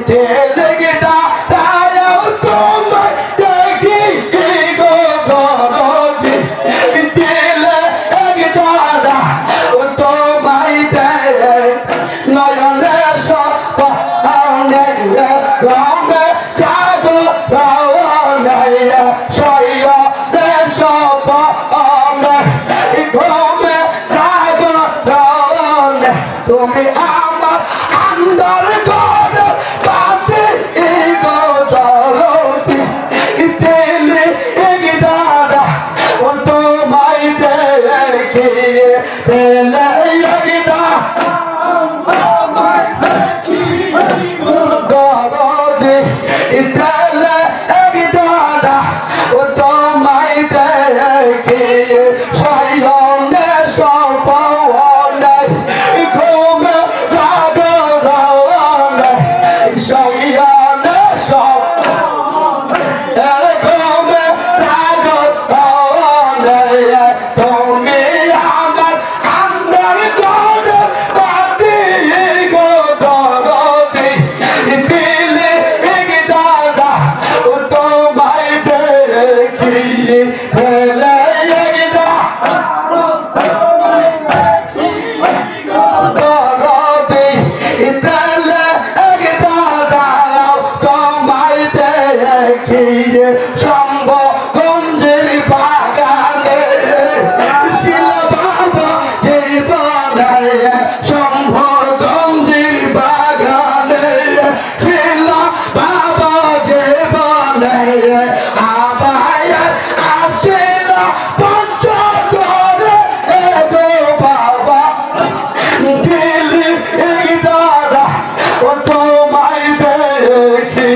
তেলে গেটা তাও তোমায় দেখি গো দরদি তেলে গেটা তোমায় দেখ নয়নে সপনে রমে জাগো রওনে সয়নে সপনে ঘুমে জাগো রওনে তুমি আমার আন্দার ঘর পাতে গো দরদি তেলে গিদারা ও তোমায় দেখি তেলে গিদা দরদি তেলে গিদারা ও তোমায় দেখি সয়নে সপনে ঘুমে জাগো রওনে সয়নে সপনে ঘুমে জাগো রওনে তুমি আমার আন্দার ঘর পাতি গো দরদি দিলে গিদারা ও তোমায় দেখি দিলে গিদা দরদি দিলে গিদারা তোমায় দেখি শম্ভগঞ্জের বাগানে ছিল বাবা জীবনে শম্ভগঞ্জের বাগানে ছিল বাবা জীবনে আবার আসিল পঞ্চগড়ে গো বাবা দিল্লি গিদারা ও তোমায় দেখি